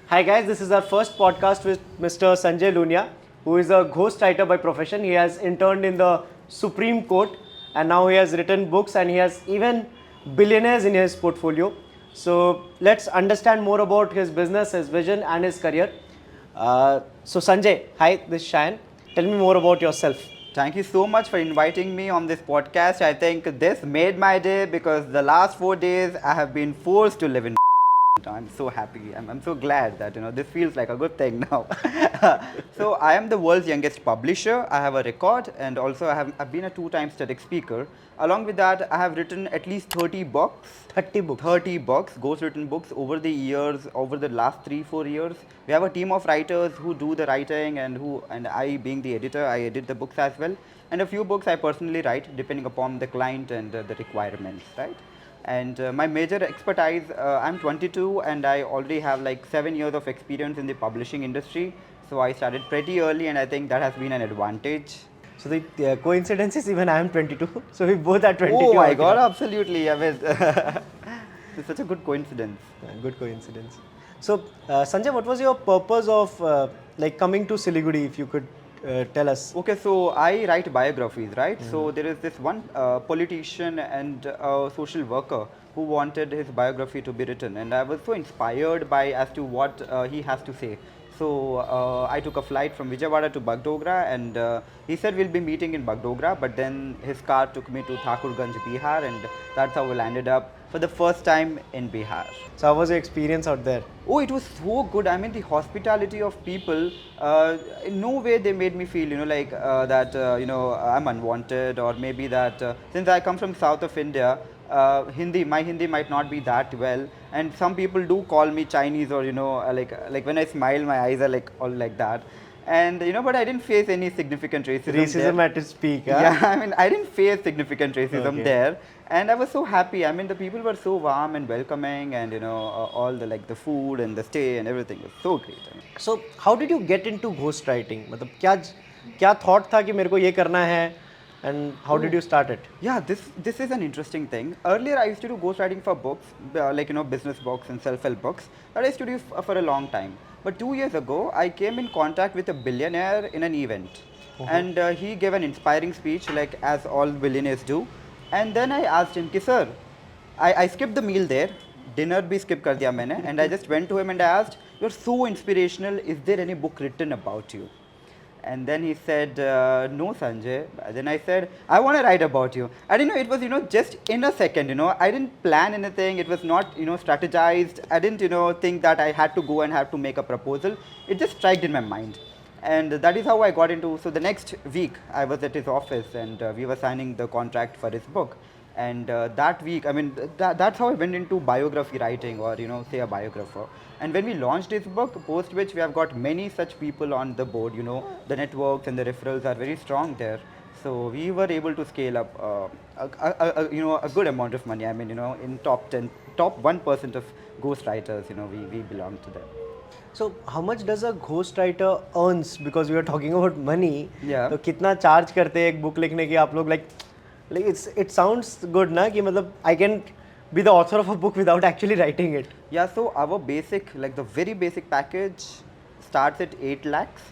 Hi guys, this is our first podcast with Mr. Sanjay Lunia, who is a ghostwriter by profession. He has interned in the Supreme Court and now he has written books and he has even billionaires in his portfolio. So let's understand more about his business, his vision and his career. So Sanjay, hi, this is Shayan. Tell me more about yourself. Thank you so much for inviting me on this podcast. I think this made my day because the last 4 days I have been forced to live in. I'm so happy. I'm so glad that this feels like a good thing now. So I am the world's youngest publisher. I have a record, and also I've been a 2-time TEDx speaker. Along with that, I have written at least 30 books. 30 books. 30 books, ghostwritten books over the years, over the last 3-4 years. We have a team of writers who do the writing, and I, being the editor, I edit the books as well. And a few books I personally write, depending upon the client and the requirements, right? And my major expertise, I'm 22 and I already have like 7 years of experience in the publishing industry. So I started pretty early and I think that has been an advantage. So the coincidence is even I am 22. So we both are 22. Oh my God, absolutely. I mean, it's such a good coincidence. Good coincidence. So Sanjay, what was your purpose of like coming to Siliguri, if you could tell us? Okay, so I write biographies, right? So there is this one politician and social worker who wanted his biography to be written, and I was so inspired by as to what he has to say. So I took a flight from Vijayawada to Bagdogra, and he said we'll be meeting in Bagdogra, but then his car took me to Thakurganj, Bihar, and that's how we landed up for the first time in Bihar. So how was your experience out there? Oh, it was so good. I mean, the hospitality of people, in no way they made me feel, like that, I'm unwanted, or maybe that since I come from south of India, my Hindi might not be that well, and some people do call me Chinese, or like when I smile, my eyes are like all like that. And but I didn't face any significant racism at its peak, huh? Yeah, I mean, I didn't face significant racism Okay. there, and I was so happy. I mean, the people were so warm and welcoming, and all the food and the stay and everything was so great. I mean. So how did you get into ghostwriting? मतलब क्या thought था कि मेरे को ये करना है, and how did you start it? Yeah, this is an interesting thing. Earlier, I used to do ghostwriting for books, business books and self-help books. That I used to do for a long time. But 2 years ago, I came in contact with a billionaire in an event, and he gave an inspiring speech, like as all billionaires do. And then I asked him, "Ki sir, I skipped the meal there, dinner bhi skip kar diya maine, and I just went to him and I asked, you're so inspirational. Is there any book written about you?" And then he said, "No, Sanjay." Then I said, "I want to write about you." I didn't know, it was, just in a second, I didn't plan anything. It was not, strategized. I didn't, think that I had to go and have to make a proposal. It just struck in my mind. And that is how I got into, so the next week I was at his office, and we were signing the contract for his book. And that week, I mean, that's how I went into biography writing, or, say a biographer. And when we launched this book, post which we have got many such people on the board, the networks and the referrals are very strong there. So we were able to scale up, a good amount of money. I mean, in top 1% of ghostwriters, we belong to them. So how much does a ghostwriter earns? Because we are talking about money. Yeah. तो कितना charge करते हैं एक book लिखने की आप लोग, like it sounds good ना कि मतलब I can be the author of a book without actually writing it. Yeah, so our basic, like the very basic package starts at 8 lakhs.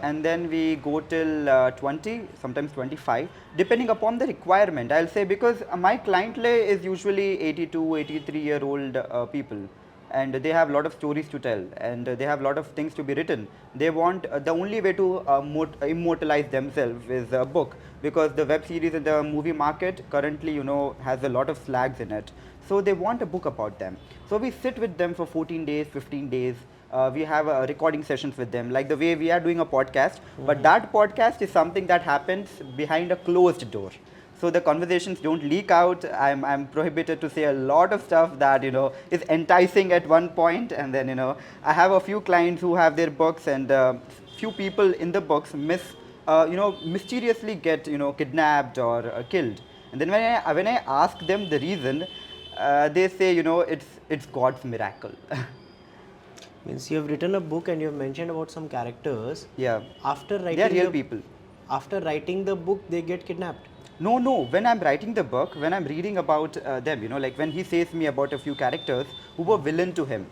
And then we go till 20, sometimes 25, depending upon the requirement. I'll say, because my clientele is usually 82, 83-year-old people. And they have a lot of stories to tell, and they have a lot of things to be written. They want, the only way to immortalize themselves is a book, because the web series and the movie market currently, has a lot of slags in it. So they want a book about them. So we sit with them for 14 days, 15 days. We have recording sessions with them, like the way we are doing a podcast. But that podcast is something that happens behind a closed door. So the conversations don't leak out. I'm prohibited to say a lot of stuff that, is enticing at one point. And then, I have a few clients who have their books, and few people in the books mysteriously get, kidnapped or killed. And then when I ask them the reason, they say, it's God's miracle. Means you have written a book and you have mentioned about some characters. Yeah. After writing They are real people. After writing the book, they get kidnapped. No. When I'm writing the book, when I'm reading about them, like when he says me about a few characters who were villain to him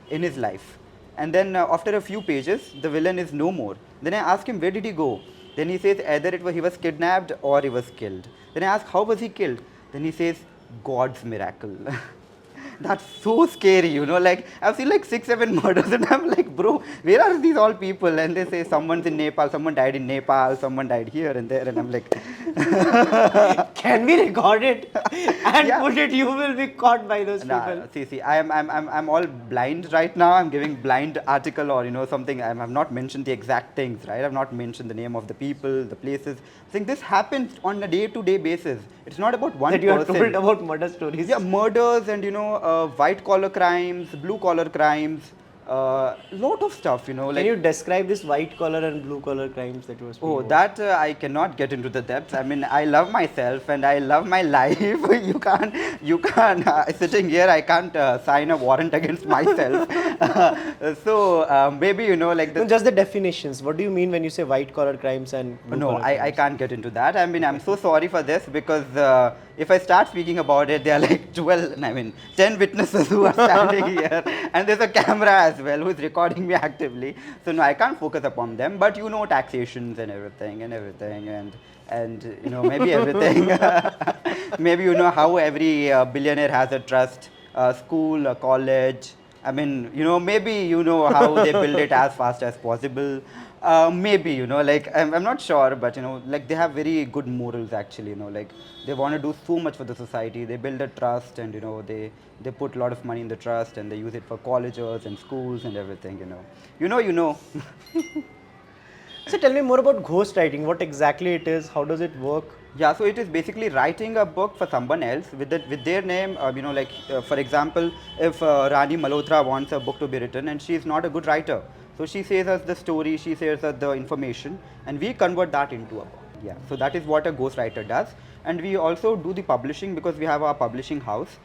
in his life, And then after a few pages, the villain is no more. Then I ask him, where did he go? Then he says either he was kidnapped or he was killed. Then I ask, how was he killed? Then he says, God's miracle. That's so scary, you know, like I've seen like 6-7 murders and I'm like, bro, where are these all people? And they say someone's in Nepal, someone died in Nepal, someone died here and there, and I'm like, can we record it and Yeah. put it? You will be caught by those nah, people. see, I'm all blind right now. I'm giving blind article or something. I've not mentioned the exact things, right? I've not mentioned the name of the people, the places. I think this happens on a day-to-day basis. It's not about one That you have person. told about murder stories. Yeah, murders and white collar crimes, blue collar crimes, lot of stuff, Can you describe this white collar and blue collar crimes that you were speaking Oh, about? that I cannot get into the depths. I mean, I love myself and I love my life. You can't. Sitting here, I can't sign a warrant against myself. So maybe like No, just the definitions. What do you mean when you say white collar crimes and blue No, collar I crimes? can't get into that. I mean, I'm so sorry for this because if I start speaking about it, there are like 10 witnesses who are standing here, and there's a camera as well who's recording me actively. So no, I can't focus upon them. But taxations and everything, and maybe everything. Maybe how every billionaire has a trust, a school, a college. I mean, maybe how they build it as fast as possible. Maybe, like, I'm not sure, but, like, they have very good morals, actually, like, they want to do so much for the society. They build a trust and, they put a lot of money in the trust and they use it for colleges and schools and everything, You know. So tell me more about ghostwriting. What exactly it is? How does it work? Yeah, so it is basically writing a book for someone else with their name. For example, if Rani Malhotra wants a book to be written and she is not a good writer, so she says us the story, she says us the information, and we convert that into a book. Yeah, so that is what a ghostwriter does, and we also do the publishing because we have our publishing house.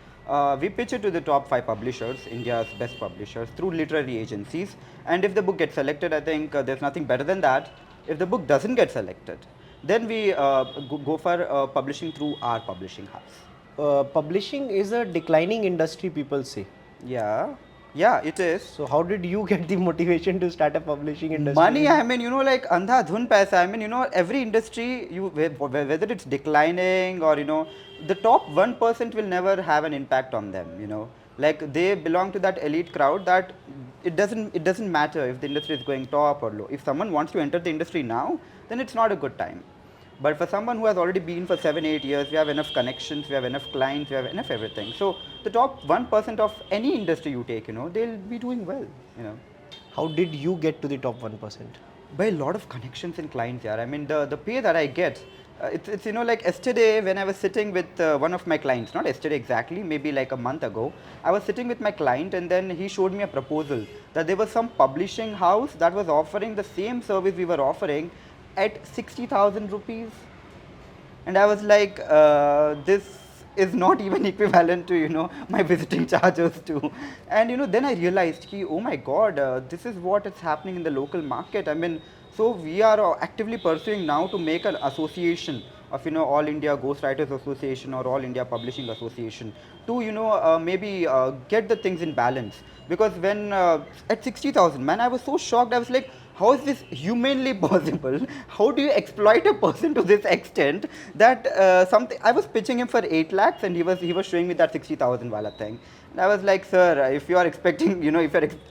We pitch it to the top 5 publishers, India's best publishers, through literary agencies. And if the book gets selected, I think there's nothing better than that. If the book doesn't get selected, then we go for publishing through our publishing house. Publishing is a declining industry, people say. Yeah, it is. So how did you get the motivation to start a publishing industry? Money, I mean, like andha dhun paisa. I mean, every industry, whether it's declining or, the top 1% will never have an impact on them, Like they belong to that elite crowd that it doesn't matter if the industry is going top or low. If someone wants to enter the industry now, then it's not a good time. But for someone who has already been for 7-8 years, we have enough connections, we have enough clients, we have enough everything. So the top 1% of any industry you take, they'll be doing well, How did you get to the top 1%? By a lot of connections and clients, yeah. I mean, the pay that I get, it's like yesterday when I was sitting with one of my clients, not yesterday exactly, maybe like a month ago, I was sitting with my client and then he showed me a proposal that there was some publishing house that was offering the same service we were offering at 60,000 rupees. And I was like, this is not even equivalent to, my visiting charges too. And, then I realized, oh my God, this is what is happening in the local market. I mean, so we are actively pursuing now to make an association of, All India Ghostwriters Association or All India Publishing Association to, maybe get the things in balance. Because when at 60,000, man, I was so shocked. I was like, how is this humanly possible? How do you exploit a person to this extent that something? I was pitching him for 8 lakhs and he was showing me that 60,000 wala thing. And I was like, sir, if you are expecting,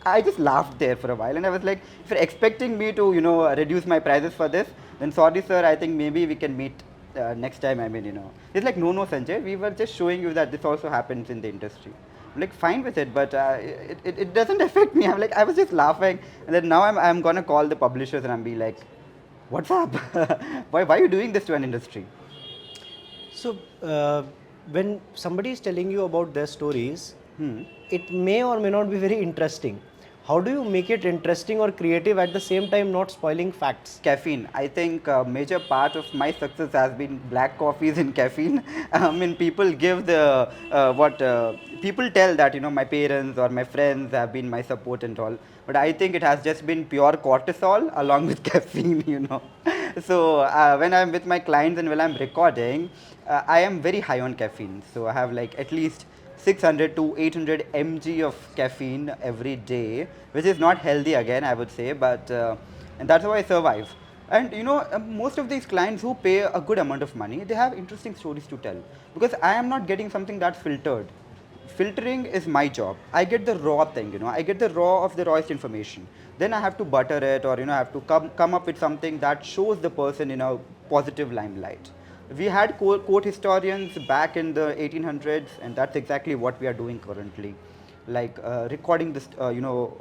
I just laughed there for a while and I was like, if you're expecting me to, reduce my prices for this, then sorry, sir, I think maybe we can meet next time. I mean, it's like, no, Sanjay, we were just showing you that this also happens in the industry. I'm like, fine with it, but it doesn't affect me. I'm like, I was just laughing, and then now I'm gonna call the publishers and I'm be like, what's up? why are you doing this to an industry? So when somebody is telling you about their stories, it may or may not be very interesting. How do you make it interesting or creative at the same time not spoiling facts? Caffeine. I think a major part of my success has been black coffees and caffeine. I mean, people give the, people tell that, my parents or my friends have been my support and all. But I think it has just been pure cortisol along with caffeine, So when I'm with my clients and when I'm recording, I am very high on caffeine. So I have like at least 600 to 800 mg of caffeine every day, which is not healthy again, I would say, but and that's how I survive. And most of these clients who pay a good amount of money, they have interesting stories to tell, because I am not getting something that's filtered. Filtering is my job. I get the raw thing, I get the raw of the rawest information. Then I have to butter it, or I have to come up with something that shows the person in a positive limelight. We had court historians back in the 1800s, and that's exactly what we are doing currently, like recording this,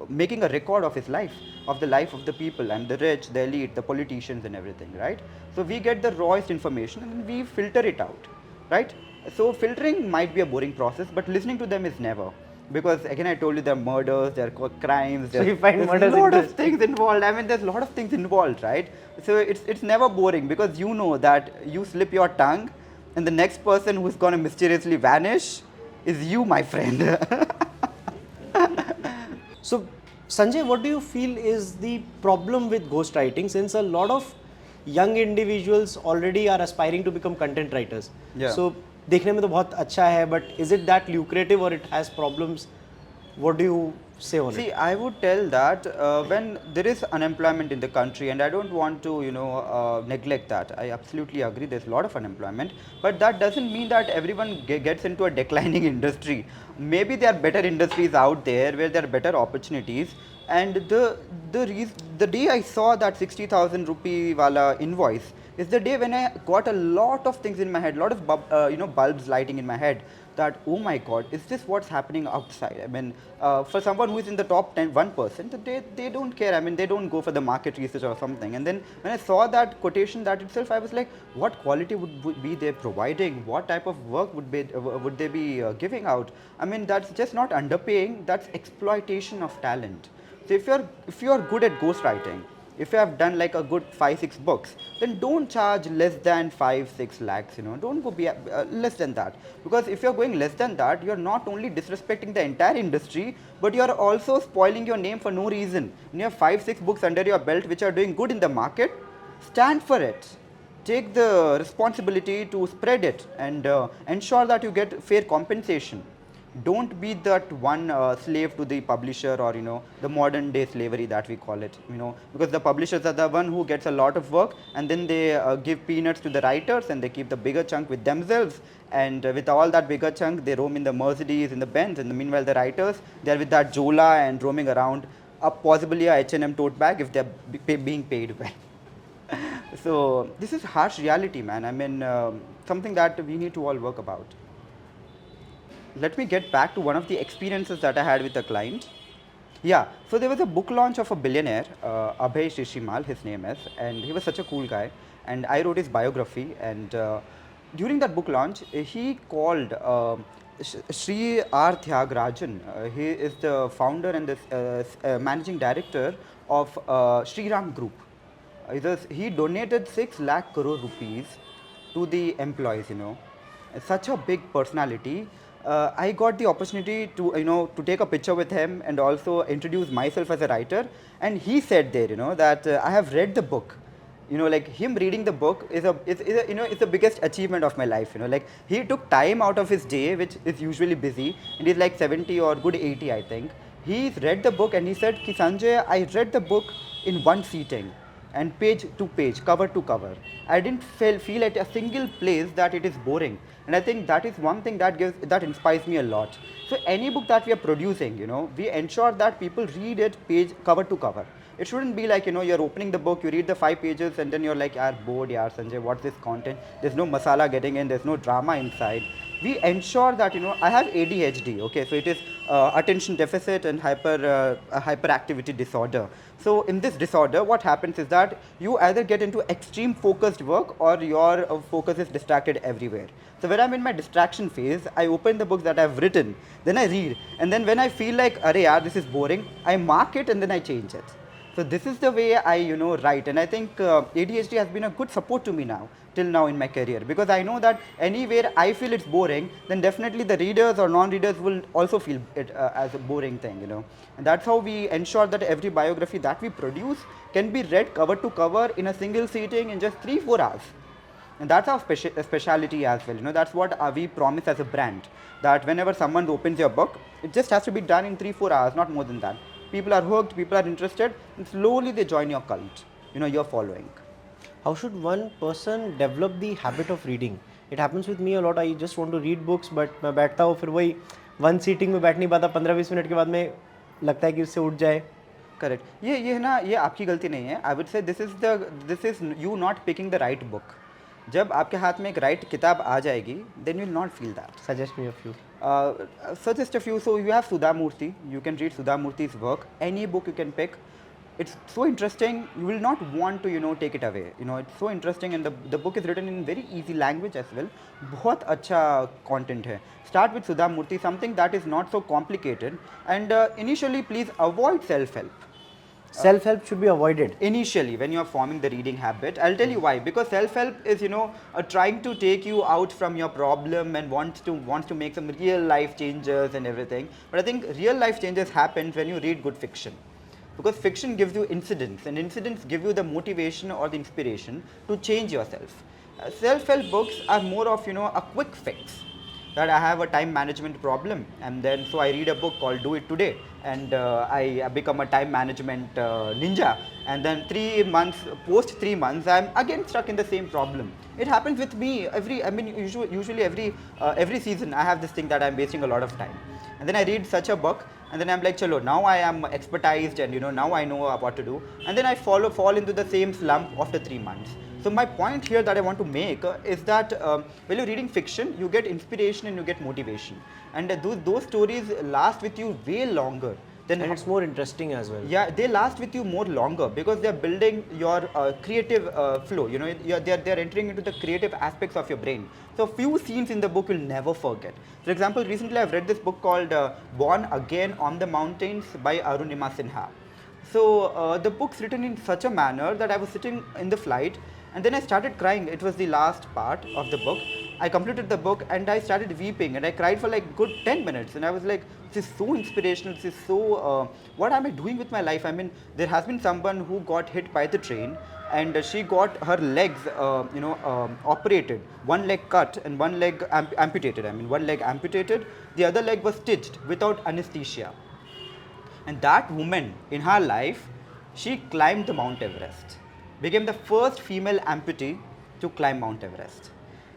making a record of his life, of the life of the people and the rich, the elite, the politicians and everything, right? So we get the rawest information and we filter it out, right? So filtering might be a boring process, but listening to them is never. Because again, I told you there are murders, there are crimes, So you find there's murders a lot of interesting. things involved. I mean, there's a lot of things involved, right? So it's never boring, because you know that you slip your tongue and the next person who's going to mysteriously vanish is you, my friend. So, Sanjay, what do you feel is the problem with ghostwriting, since a lot of young individuals already are aspiring to become content writers? Yeah. So, देखने में तो बहुत अच्छा है, but is it that lucrative or it has problems? What do you say on See, it? I would tell that when there is unemployment in the country, and I don't want to, neglect that. I absolutely agree. There's a lot of unemployment, but that doesn't mean that everyone gets into a declining industry. Maybe there are better industries out there where there are better opportunities. And the day I saw that 60,000 rupee wala invoice is the day when I got a lot of things in my head, lot of bulbs lighting in my head, that oh my god, is this what's happening outside? I mean, for someone who is in the top 1%, they don't care. I mean, they don't go for the market research or something. And then when I saw that quotation, that itself, I was like, what quality would be they providing? What type of work would they be giving out? I mean, that's just not underpaying, that's exploitation of talent. So if you are good at ghostwriting, if you have done like a good 5-6 books, then don't charge less than 5-6 lakhs. Don't go less than that, because if you're going less than that, you're not only disrespecting the entire industry, but you're also spoiling your name for no reason. When you have 5-6 books under your belt which are doing good in the market, stand for it. Take the responsibility to spread it, and ensure that you get fair compensation. Don't be that one slave to the publisher, or the modern day slavery that we call it, because the publishers are the one who gets a lot of work, and then they give peanuts to the writers, and they keep the bigger chunk with themselves, and with all that bigger chunk they roam in the Mercedes, in the Benz, and meanwhile the writers, they are with that Jola and roaming around, possibly a H&M tote bag if they are being paid well. So this is harsh reality, man. I mean, something that we need to all work about. Let me get back to one of the experiences that I had with a client. Yeah, so there was a book launch of a billionaire, Abhay Shishimal, his name is, and he was such a cool guy. And I wrote his biography, and during that book launch, he called Sri R. Thyagarajan. He is the founder and the managing director of Sri Ram Group. He donated 6 lakh crore rupees to the employees, Such a big personality. I got the opportunity to take a picture with him and also introduce myself as a writer. And he said there, that I have read the book. Like him reading the book is it's the biggest achievement of my life. Like he took time out of his day, which is usually busy, and he's like 70 or good 80, I think. He's read the book and he said, Ki Sanjay, I read the book in one sitting, and page to page, cover to cover. I didn't feel at a single place that it is boring. And I think that is one thing that inspires me a lot. So any book that we are producing, we ensure that people read it page cover to cover. It shouldn't be like, you're opening the book, you read the 5 pages and then you're like, yaar, bored, yaar, Sanjay, what's this content? There's no masala getting in, there's no drama inside. We ensure that, I have ADHD, okay, so it is attention deficit and hyperactivity disorder. So in this disorder, what happens is that you either get into extreme focused work, or your focus is distracted everywhere. So when I'm in my distraction phase, I open the books that I've written, then I read, and then when I feel like, arey yaar, this is boring, I mark it and then I change it. So this is the way I, write, and I think ADHD has been a good support to me till now in my career, because I know that anywhere I feel it's boring, then definitely the readers or non-readers will also feel it as a boring thing, And that's how we ensure that every biography that we produce can be read cover to cover in a single sitting in just 3-4 hours. And that's our speciality as well. That's what we promise as a brand. That whenever someone opens your book, it just has to be done in 3-4 hours, not more than that. People are hooked, people are interested, and slowly they join your cult. You're following. How should one person develop the habit of reading? It happens with me a lot. I just want to read books, but मैं बैठता हूँ फिर वही one seating में बैठ नहीं पाता. 15-20 minute के बाद में लगता है कि उससे उठ जाए. करेक्ट. ये है ना, ये आपकी गलती नहीं है. I would say this is you not picking the right book. जब आपके हाथ में एक राइट किताब आ जाएगी, then you will not feel that. Suggest me a few. Suggest a few. So you have Sudha Murthy. You can read Sudha Murthy's work. Any book you can pick. It's so interesting. You will not want to take it away. It's so interesting, and the book is written in very easy language as well. बहुत अच्छा content है. Start with Sudha Murthy, something that is not so complicated. And initially, please avoid self-help. Self-help should be avoided. Initially, when you are forming the reading habit, I'll tell you why. Because self-help is, trying to take you out from your problem and wants to make some real life changes and everything. But I think real life changes happen when you read good fiction. Because fiction gives you incidents, and incidents give you the motivation or the inspiration to change yourself. Self-help books are more of, a quick fix. That I have a time management problem, and then so I read a book called Do It Today, and I become a time management ninja, and then 3 months, post 3 months, I'm again stuck in the same problem. It happens with me usually every season I have this thing that I'm wasting a lot of time, and then I read such a book, and then I'm like, chalo, now I am expertised, and now I know what to do, and then I fall into the same slump after 3 months. So my point here that I want to make is that when you're reading fiction, you get inspiration and you get motivation, and those stories last with you way longer. And it's more interesting as well. Yeah, they last with you more longer because they're building your creative flow. They're entering into the creative aspects of your brain. So few scenes in the book you'll never forget. For example, recently I've read this book called Born Again on the Mountains by Arunima Sinha. So the book's written in such a manner that I was sitting in the flight, and then I started crying. It was the last part of the book. I completed the book and I started weeping, and I cried for like good 10 minutes, and I was like, this is so inspirational, this is so, what am I doing with my life? I mean, there has been someone who got hit by the train, and she got her legs, operated, one leg cut and one leg amputated. I mean, one leg amputated, the other leg was stitched without anesthesia. And that woman in her life, she climbed the Mount Everest, became the first female amputee to climb Mount Everest.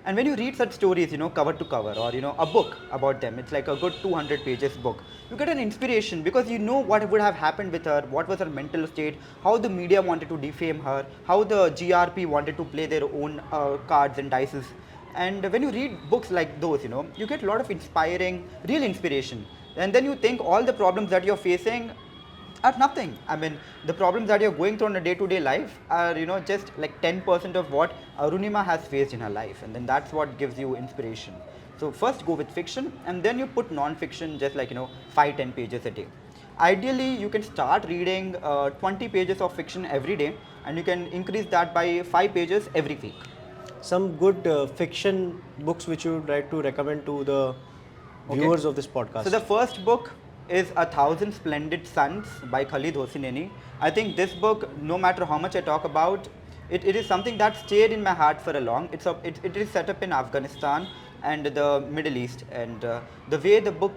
And when you read such stories, cover to cover, or a book about them, it's like a good 200 pages book, you get an inspiration because you know what would have happened with her, what was her mental state, how the media wanted to defame her, how the GRP wanted to play their own cards and dices. And when you read books like those, you get a lot of inspiring, real inspiration. And then you think all the problems that you're facing are nothing. I mean, the problems that you're going through on a day-to-day life are, just like 10% of what Arunima has faced in her life. And then that's what gives you inspiration. So first go with fiction, and then you put non-fiction just like, 5-10 pages a day. Ideally, you can start reading 20 pages of fiction every day, and you can increase that by 5 pages every week. Some good fiction books which you would like to recommend to the viewers of this podcast. So the first book is 1,000 Splendid Suns by Khalid Hosseini. I think this book, no matter how much I talk about, it is something that stayed in my heart for a long. It is set up in Afghanistan and the Middle East, and the way the book,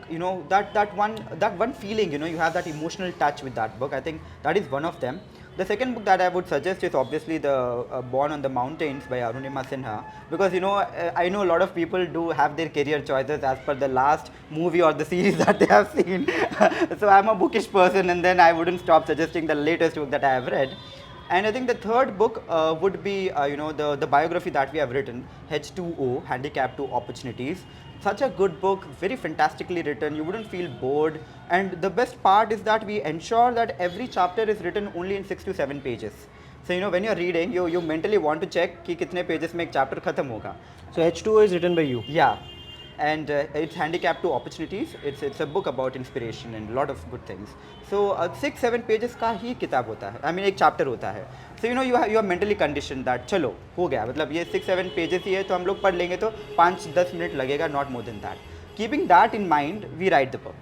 that one feeling, you have that emotional touch with that book. I think that is one of them. The second book that I would suggest is obviously the Born on the Mountains by Arunima Sinha, because I know a lot of people do have their career choices as per the last movie or the series that they have seen. So I'm a bookish person, and then I wouldn't stop suggesting the latest book that I have read. And I think the third book would be the biography that we have written, H2O, Handicap to Opportunities. Such a good book, very fantastically written, you wouldn't feel bored, and the best part is that we ensure that every chapter is written only in 6 to 7 pages. So when you're reading, you mentally want to check कि कितने pages में एक chapter खत्म होगा. So H2O is written by you? Yeah, and it's Handicap to Opportunities. It's a book about inspiration and a lot of good things. So 6-7 pages का ही किताब होता है, I mean एक chapter होता है. So you are mentally conditioned that चलो हो गया, मतलब ये 6-7 pages ही है तो हम लोग पढ़ लेंगे तो 5-10 मिनट लगेगा, not more than that. Keeping that in mind, we write the book.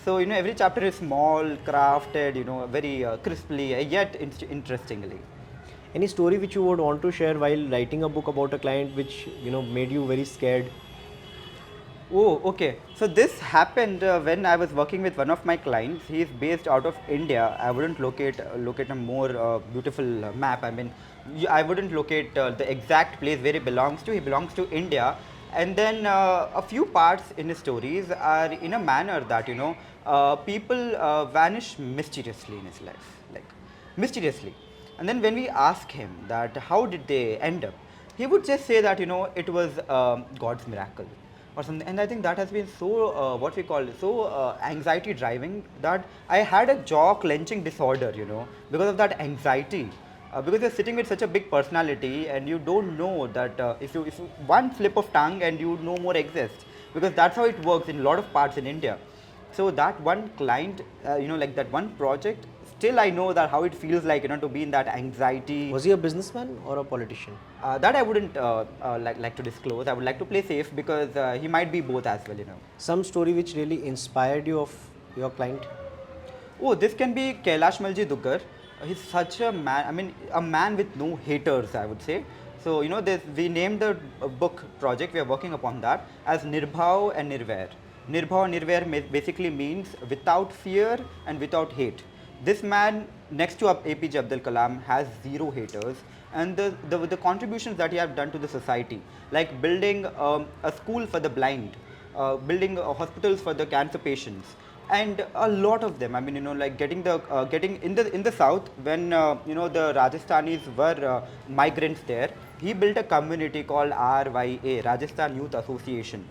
So every chapter is small, crafted, very crisply, yet interestingly. Any story which you would want to share while writing a book about a client which made you very scared? Oh, okay. So this happened when I was working with one of my clients. He is based out of India. I wouldn't locate a more beautiful map. I mean, I wouldn't locate the exact place where he belongs to. He belongs to India, and then a few parts in his stories are in a manner that people vanish mysteriously in his life, like mysteriously. And then when we ask him that how did they end up, he would just say that it was God's miracle or something. And I think that has been so what we call so anxiety driving that I had a jaw clenching disorder, because of that anxiety. Because you're sitting with such a big personality and you don't know that if you one slip of tongue and you no more exist, because that's how it works in a lot of parts in India. So that one client, like that one project, still I know that how it feels like, to be in that anxiety. Was he a businessman or a politician? That I wouldn't like to disclose. I would like to play safe because he might be both as well, Some story which really inspired you of your client? Oh, this can be Kailash Malji Dugar. He's such a man, I mean, a man with no haters, I would say. So, we named the book project, we are working upon that, as Nirbhav and Nirvair. Nirbhav and Nirvair basically means without fear and without hate. This man, next to APJ Abdul Kalam, has zero haters, and the contributions that he has done to the society, like building a school for the blind, building hospitals for the cancer patients, and a lot of them. I mean, like getting in the south when the Rajasthanis were migrants there. He built a community called RYA, Rajasthan Youth Association.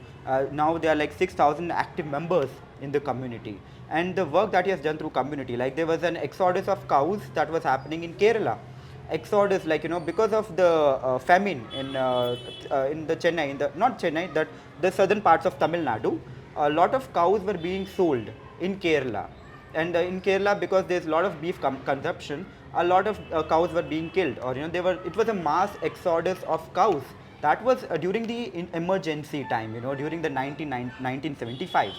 Now there are like 6,000 active members in the community, and the work that he has done through community, like there was an exodus of cows that was happening in Kerala. Exodus, like because of the famine in the Chennai, not Chennai, that the southern parts of Tamil Nadu, a lot of cows were being sold in Kerala, and in Kerala, because there's a lot of beef consumption, a lot of cows were being killed, or it was a mass exodus of cows. That was during the emergency time, during the 1975.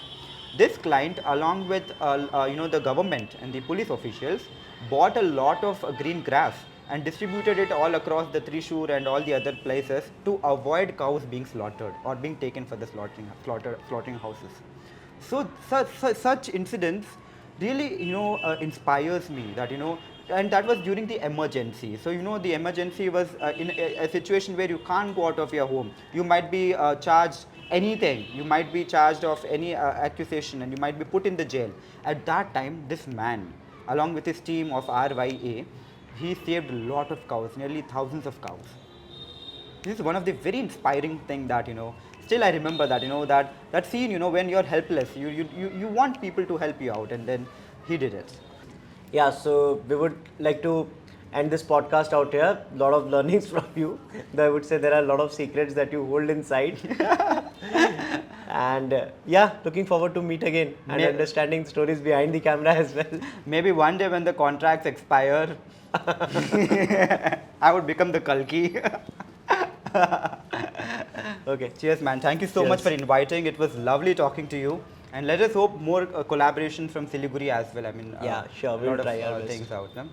This client, along with the government and the police officials, bought a lot of green grass and distributed it all across the Trishur and all the other places to avoid cows being slaughtered or being taken for the slaughtering houses. So such incidents really inspires me, that and that was during the emergency. So the emergency was in a situation where you can't go out of your home. You might be charged anything, you might be charged of any accusation, and you might be put in the jail. At that time, this man, along with his team of RYA, he saved a lot of cows, nearly thousands of cows. This is one of the very inspiring thing that still I remember that that scene, when you're helpless, you want people to help you out, and then he did it. Yeah, so we would like to end this podcast out here. A lot of learnings from you. I would say there are a lot of secrets that you hold inside. And looking forward to meet again and understanding stories behind the camera as well. Maybe one day when the contracts expire, I would become the Kalki. Okay. Cheers, man. Thank you so much for inviting. It was lovely talking to you. And let us hope more collaboration from Siliguri as well. I mean, sure. We'll try our best. Things out. No?